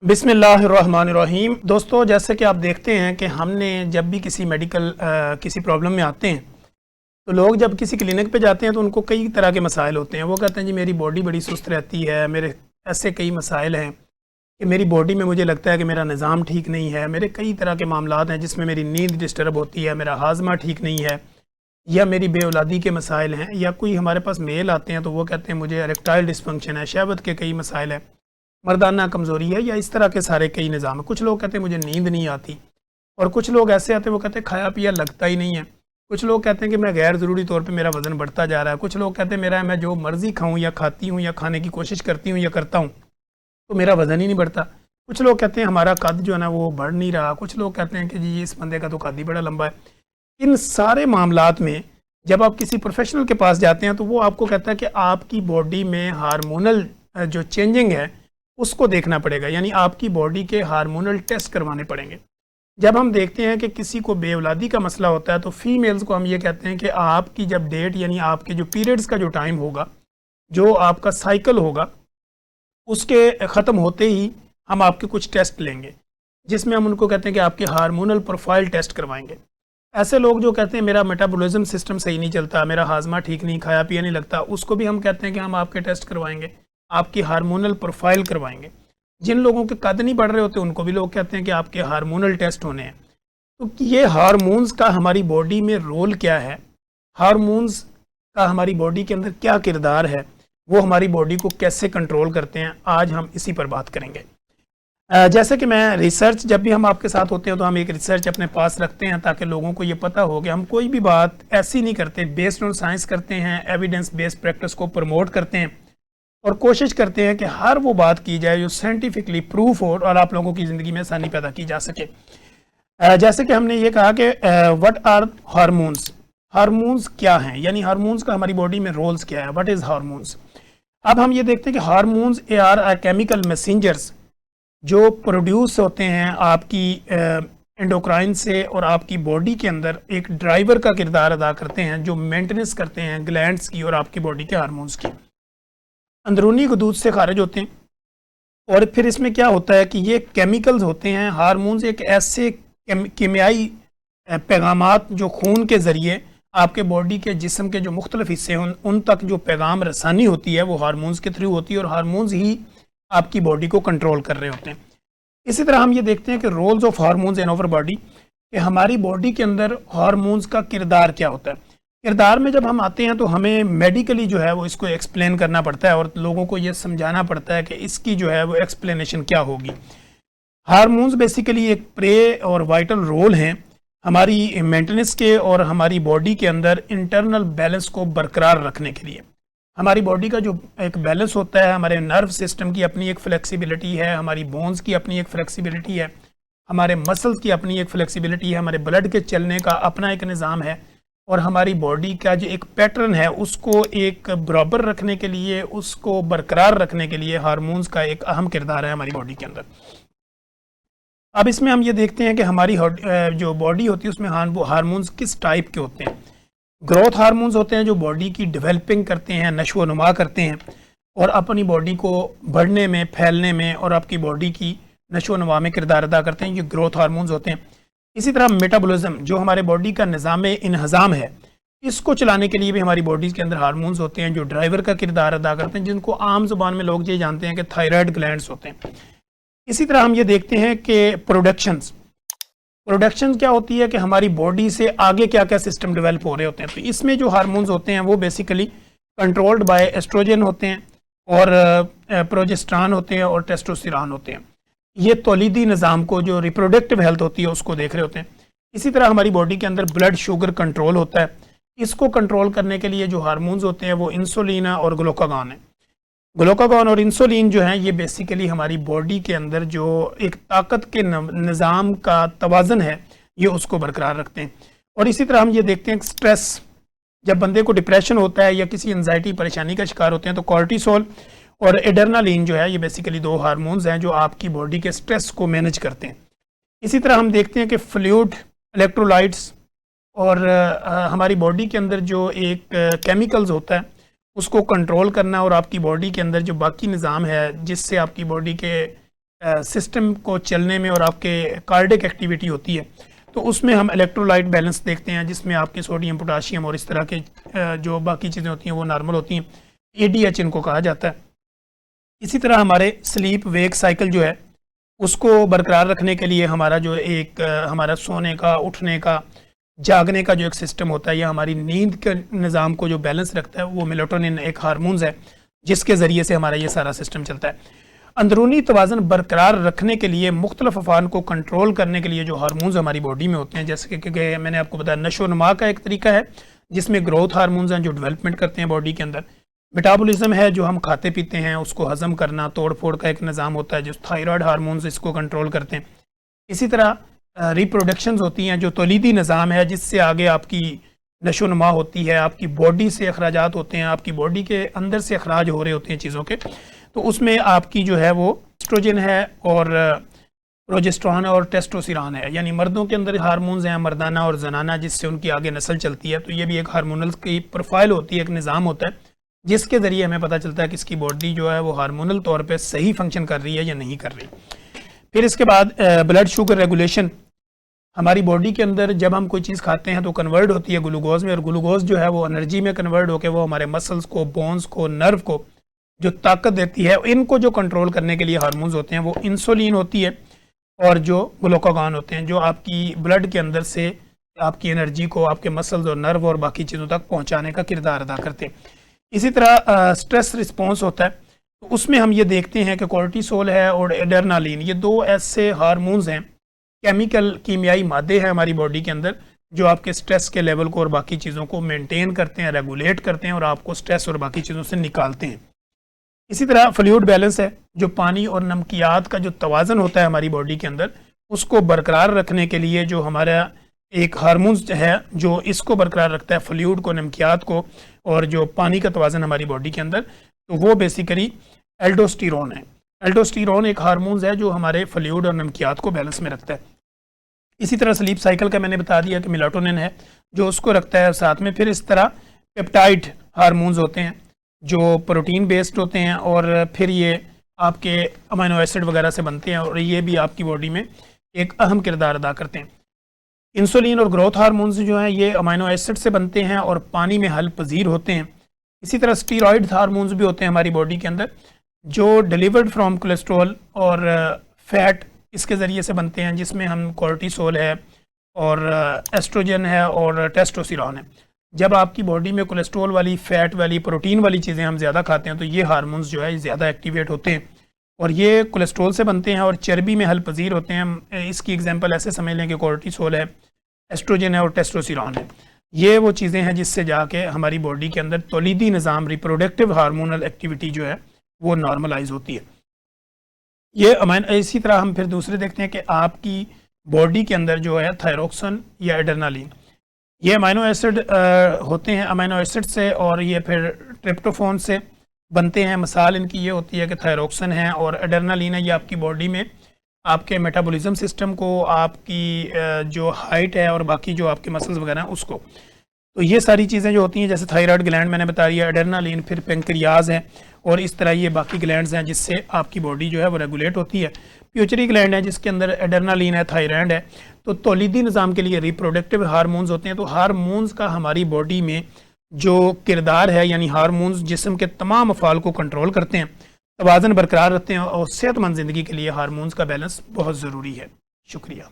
बिस्मिल्लाहिर्रहमानिर्रहीम। दोस्तों, जैसे कि आप देखते हैं कि हमने जब भी किसी मेडिकल किसी प्रॉब्लम में आते हैं तो लोग जब किसी क्लिनिक पे जाते हैं तो उनको कई तरह के मसाइल होते हैं। वो कहते हैं जी मेरी बॉडी बड़ी सुस्त रहती है, मेरे ऐसे कई मसाइल हैं कि मेरी बॉडी में मुझे लगता है कि मेरा निज़ाम ठीक नहीं है, मेरे कई तरह के मामलात हैं जिसमें मेरी नींद डिस्टर्ब होती है, मेरा हाजमा ठीक नहीं है, या मेरी बेऔलादी के मसाइल हैं, या कोई हमारे पास मेल आते हैं तो वो कहते हैं मुझे इरेक्टाइल डिस्फंक्शन है, शहवत के कई मसाइल हैं, मर्दाना कमज़ोरी है, या इस तरह के सारे कई निज़ाम है। कुछ लोग कहते हैं मुझे नींद नहीं आती, और कुछ लोग ऐसे आते हैं वो कहते हैं खाया पिया लगता ही नहीं है। कुछ लोग कहते हैं कि मैं गैर ज़रूरी तौर पे मेरा वज़न बढ़ता जा रहा है। कुछ लोग कहते हैं मेरा मैं जो मर्ज़ी खाऊं या खाती हूँ या खाने की कोशिश करती हूँ या करता हूँ तो मेरा वज़न ही नहीं बढ़ता। कुछ लोग कहते हैं हमारा कद जो है ना वो बढ़ नहीं रहा। कुछ लोग कहते हैं कि जी इस बंदे का तो कद ही बड़ा लंबा है। इन सारे मामलात में जब आप किसी प्रोफेशनल के पास जाते हैं तो वो आपको कहता है कि आपकी बॉडी में हार्मोनल जो चेंजिंग है उसको देखना पड़ेगा, यानी आपकी बॉडी के हार्मोनल टेस्ट करवाने पड़ेंगे। जब हम देखते हैं कि किसी को बेऔलादी का मसला होता है तो फीमेल्स को हम ये कहते हैं कि आपकी जब डेट यानी आपके जो पीरियड्स का जो टाइम होगा, जो आपका साइकिल होगा, उसके ख़त्म होते ही हम आपके कुछ टेस्ट लेंगे जिसमें हम उनको कहते हैं कि आपके हार्मोनल प्रोफाइल टेस्ट करवाएंगे। ऐसे लोग जो कहते हैं मेरा मेटाबॉलिज्म सिस्टम सही नहीं चलता, मेरा हाजमा ठीक नहीं, खाया पिया नहीं लगता, उसको भी हम कहते हैं कि हम आपके टेस्ट करवाएंगे, आपकी हार्मोनल प्रोफाइल करवाएंगे। जिन लोगों के कद नहीं बढ़ रहे होते उनको भी लोग कहते हैं कि आपके हार्मोनल टेस्ट होने हैं। तो ये हार्मोन्स का हमारी बॉडी में रोल क्या है, हार्मोन्स का हमारी बॉडी के अंदर क्या किरदार है, वो हमारी बॉडी को कैसे कंट्रोल करते हैं, आज हम इसी पर बात करेंगे। जैसे कि मैं रिसर्च जब भी हम आपके साथ होते हैं तो हम एक रिसर्च अपने पास रखते हैं ताकि लोगों को ये पता हो कि हम कोई भी बात ऐसी नहीं करते, बेस्ड ऑन साइंस करते हैं, एविडेंस बेस्ड प्रैक्टिस को प्रमोट करते हैं और कोशिश करते हैं कि हर वो बात की जाए जो साइंटिफिकली प्रूफ हो और आप लोगों की ज़िंदगी में आसानी पैदा की जा सके। जैसे कि हमने ये कहा कि व्हाट आर हार्मोन्स, हार्मोन्स क्या हैं, यानी हार्मोन्स का हमारी बॉडी में रोल्स क्या है, व्हाट इज़ हार्मोन्स। अब हम ये देखते हैं कि हार्मोन्स आर केमिकल मैसेंजर्स जो प्रोड्यूस होते हैं आपकी एंडोक्राइन से और आपकी बॉडी के अंदर एक ड्राइवर का किरदार अदा करते हैं जो मेंटेनेंस करते हैं ग्लैंड्स की और आपकी बॉडी के हार्मोन्स की। अंदरूनी गदूद से खारिज होते हैं और फिर इसमें क्या होता है कि ये केमिकल्स होते हैं। हार्मोन्स एक ऐसे कीमियाई पैगामात जो खून के ज़रिए आपके बॉडी के जिस्म के जो मुख्तलिफ हिस्से हैं उन तक जो पैगाम रसानी होती है वो हार्मोन्स के थ्रू होती है और हार्मोन्स ही आपकी बॉडी को कंट्रोल कर रहे होते हैं। इसी तरह हम ये देखते हैं कि roles of hormones in our body, कि हमारी बॉडी के अंदर हार्मोन्स का किरदार क्या होता है। किरदार में जब हम आते हैं तो हमें मेडिकली जो है वो इसको एक्सप्लेन करना पड़ता है और लोगों को ये समझाना पड़ता है कि इसकी जो है वो एक्सप्लेनेशन क्या होगी। हार्मोन्स बेसिकली एक प्रे और वाइटल रोल हैं हमारी मेंटेनेंस के और हमारी बॉडी के अंदर इंटरनल बैलेंस को बरकरार रखने के लिए। हमारी बॉडी का जो एक बैलेंस होता है, हमारे नर्व सिस्टम की अपनी एक फ्लेक्सिबिलिटी है, हमारी बोन्स की अपनी एक फ्लेक्सिबिलिटी है, हमारे मसल्स की अपनी एक फ्लेक्सिबिलिटी है, हमारे ब्लड के चलने का अपना एक निज़ाम है और हमारी बॉडी का जो एक पैटर्न है उसको एक बराबर रखने के लिए, उसको बरकरार रखने के लिए हार्मोन्स का एक अहम किरदार है हमारी बॉडी के अंदर। अब इसमें हम ये देखते हैं कि हमारी जो बॉडी होती है उसमें हार्मोन्स किस टाइप के होते हैं। ग्रोथ हार्मोन्स होते हैं जो बॉडी की डेवलपिंग करते हैं, नशो नुमा करते हैं और अपनी बॉडी को बढ़ने में, फैलने में और आपकी बॉडी की नशो नुमा में किरदार अदा करते हैं, ये ग्रोथ हार्मोन्स होते हैं। इसी तरह मेटाबॉलिज्म जो हमारे बॉडी का निज़ाम इन्हज़ाम है, इसको चलाने के लिए भी हमारी बॉडी के अंदर हार्मोन्स होते हैं जो ड्राइवर का किरदार अदा करते हैं, जिनको आम जुबान में लोग ये जानते हैं कि थायराइड ग्लैंड्स होते हैं। इसी तरह हम ये देखते हैं कि प्रोडक्शन क्या होती है कि हमारी बॉडी से आगे क्या क्या सिस्टम डेवलप हो रहे होते हैं। तो इसमें जो हार्मोन्स होते हैं वो बेसिकली कंट्रोल्ड बाय एस्ट्रोजन होते हैं और प्रोजेस्टेरॉन होते हैं और टेस्टोस्टेरोन होते हैं। ये तौलीदी निज़ाम को, जो रिप्रोडक्टिव हेल्थ होती है, उसको देख रहे होते हैं। इसी तरह हमारी बॉडी के अंदर ब्लड शुगर कंट्रोल होता है। इसको कंट्रोल करने के लिए जो हार्मोन्स होते हैं वो इंसुलिन और ग्लूकागॉन है। ग्लूकागॉन और इंसुलिन जो है ये बेसिकली हमारी बॉडी के अंदर जो एक ताकत के निज़ाम का तवाज़न है ये उसको बरकरार रखते हैं। और इसी तरह हम ये देखते हैं स्ट्रेस, जब बंदे को डिप्रेशन होता है या किसी एंजाइटी परेशानी का शिकार होते हैं तो कॉर्टिसोल और एड्रेनालिन जो है ये बेसिकली दो हार्मोन्स हैं जो आपकी बॉडी के स्ट्रेस को मैनेज करते हैं। इसी तरह हम देखते हैं कि फ्लूइड, इलेक्ट्रोलाइट्स और हमारी बॉडी के अंदर जो एक केमिकल्स होता है उसको कंट्रोल करना और आपकी बॉडी के अंदर जो बाकी निज़ाम है जिससे आपकी बॉडी के सिस्टम को चलने में और आपके कार्डिक एक्टिविटी होती है, तो उसमें हम इलेक्ट्रोलाइट बैलेंस देखते हैं, जिसमें आपके सोडियम, पोटाशियम और इस तरह के जो बाकी चीज़ें होती हैं वो नॉर्मल होती हैं। ADH इनको कहा जाता है। इसी तरह हमारे स्लीप वेक साइकिल जो है उसको बरकरार रखने के लिए हमारा जो एक हमारा सोने का, उठने का, जागने का जो एक सिस्टम होता है, या हमारी नींद के निज़ाम को जो बैलेंस रखता है, वो मेलाटोनिन एक हार्मोन्स है जिसके ज़रिए से हमारा ये सारा सिस्टम चलता है। अंदरूनी तवाज़ुन बरकरार रखने के लिए, मुख्तलिफ अफ़आल को कंट्रोल करने के लिए जो हार्मोन्स हमारी बॉडी में होते हैं, जैसे कि मैंने आपको बताया नशो नुमा का एक तरीका है जिसमें ग्रोथ हार्मोन्स हैं जो डेवलपमेंट करते हैं बॉडी के अंदर। मेटाबॉलिज्म है जो हम खाते पीते हैं उसको हज़म करना, तोड़ फोड़ का एक निज़ाम होता है जो थायराइड हार्मोन्स इसको कंट्रोल करते हैं। इसी तरह रिप्रोडक्शंस होती हैं जो तौलीदी निज़ाम है जिससे आगे आपकी नशो नुमा होती है, आपकी बॉडी से अखराजात होते हैं, आपकी बॉडी के अंदर से अखराज हो रहे होते हैं चीज़ों के, तो उसमें आपकी जो है वो एस्ट्रोजन है और प्रोजेस्टेरॉन और टेस्टोस्टेरोन है, यानी मर्दों के अंदर हार्मोन्स हैं मर्दाना और जनाना, जिससे उनकी आगे नस्ल चलती है। तो ये भी एक हार्मोनल की प्रोफाइल होती है, एक निज़ाम होता है जिसके ज़रिए हमें पता चलता है कि इसकी बॉडी जो है वो हार्मोनल तौर पे सही फंक्शन कर रही है या नहीं कर रही। फिर इसके बाद ब्लड शुगर रेगुलेशन। हमारी बॉडी के अंदर जब हम कोई चीज़ खाते हैं तो कन्वर्ट होती है ग्लूकोज में, और ग्लूकोज जो है वो एनर्जी में कन्वर्ट होकर वो हमारे मसल्स को, बोन्स को, नर्व को जो ताकत देती है, इनको जो कंट्रोल करने के लिए हार्मोन्स होते हैं वो इंसुलिन होती है और जो ग्लूकागॉन होते हैं, जो आपकी ब्लड के अंदर से आपकी एनर्जी को आपके मसल्स और नर्व और बाकी चीज़ों तक पहुँचाने का किरदार अदा करते हैं। इसी तरह स्ट्रेस रिस्पॉन्स होता है, तो उसमें हम ये देखते हैं कि कोर्टिसोल है और एड्रेनालिन, ये दो ऐसे हार्मोन्स हैं, केमिकल कीमियाई मादे हैं हमारी बॉडी के अंदर जो आपके स्ट्रेस के लेवल को और बाकी चीज़ों को मेंटेन करते हैं, रेगुलेट करते हैं और आपको स्ट्रेस और बाकी चीज़ों से निकालते हैं। इसी तरह फ्लूइड बैलेंस है, जो पानी और नमकियात का जो तवाज़न होता है हमारी बॉडी के अंदर, उसको बरकरार रखने के लिए जो हमारा एक हार्मोन्स है जो इसको बरकरार रखता है, फ्लूइड को, नमकियात को और जो पानी का तवाज़न हमारी बॉडी के अंदर, तो वो बेसिकली एल्डोस्टेरोन है। एल्डोस्टेरोन एक हार्मोन्स है जो हमारे फ्लूइड और नमकियात को बैलेंस में रखता है। इसी तरह स्लीप साइकिल का मैंने बता दिया कि मेलाटोनिन है जो उसको रखता है साथ में। फिर इस तरह पेप्टाइड हार्मोन्स होते हैं जो प्रोटीन बेस्ड होते हैं और फिर ये आपके अमीनो एसिड वगैरह से बनते हैं और ये भी आपकी बॉडी में एक अहम किरदार अदा करते हैं। इंसुलिन और ग्रोथ हार्मोन्स जो हैं ये अमीनो एसिड से बनते हैं और पानी में हल पजीर होते हैं। इसी तरह स्टीरॉयड हार्मोन्स भी होते हैं हमारी बॉडी के अंदर जो डिलीवर्ड फ्रॉम कोलेस्ट्रॉल और फैट इसके ज़रिए से बनते हैं, जिसमें हम कोर्टिसोल है और एस्ट्रोजन है और टेस्टोस्टेरोन है। जब आपकी बॉडी में कोलेस्ट्रॉल वाली, फैट वाली, प्रोटीन वाली चीज़ें हम ज़्यादा खाते हैं तो ये हार्मोन्स जो है ज़्यादा एक्टिवेट होते हैं और ये कोलेस्ट्रॉल से बनते हैं और चर्बी में हल पजीर होते हैं। इसकी एग्जांपल ऐसे समझ लें कि कोर्टिसोल है, एस्ट्रोजन है और टेस्टोस्टेरोन है। ये वो चीज़ें हैं जिससे जाके हमारी बॉडी के अंदर तौलीदी निज़ाम, रिप्रोडक्टिव हार्मोनल एक्टिविटी जो है वो नॉर्मलाइज होती है। ये इसी तरह हम फिर दूसरे देखते हैं कि आपकी बॉडी के अंदर जो है थायरोक्सिन या एड्रेनालिन, ये अमीनो एसिड होते हैं, अमीनो एसिड से और ये फिर ट्रिप्टोफान से बनते हैं। मिसाल इनकी ये होती है कि थायरोक्सिन है और एड्रेनालिन है, ये आपकी बॉडी में आपके मेटाबॉलिज्म सिस्टम को, आपकी जो हाइट है और बाकी जो आपके मसल्स वगैरह हैं उसको, तो ये सारी चीज़ें जो होती हैं जैसे थायराइड ग्लैंड मैंने बता दिया, एड्रेनालिन, फिर पेंक्रियाज है और इस तरह ये बाकी ग्लैंड्स हैं जिससे आपकी बॉडी जो है वो रेगुलेट होती है। प्यूचरी ग्लैंड है जिसके अंदर एड्रेनालिन है, थायराइड है। तो तौलीदी निज़ाम के लिए रिप्रोडक्टिव हार्मोन्स होते हैं। तो हार्मोन्स का हमारी बॉडी में जो किरदार है, यानी हार्मोन्स जिस्म के तमाम अफ़ाल को कंट्रोल करते हैं, तवाज़न बरकरार रखते हैं और सेहतमंद ज़िंदगी के लिए हार्मोन्स का बैलेंस बहुत ज़रूरी है। शुक्रिया।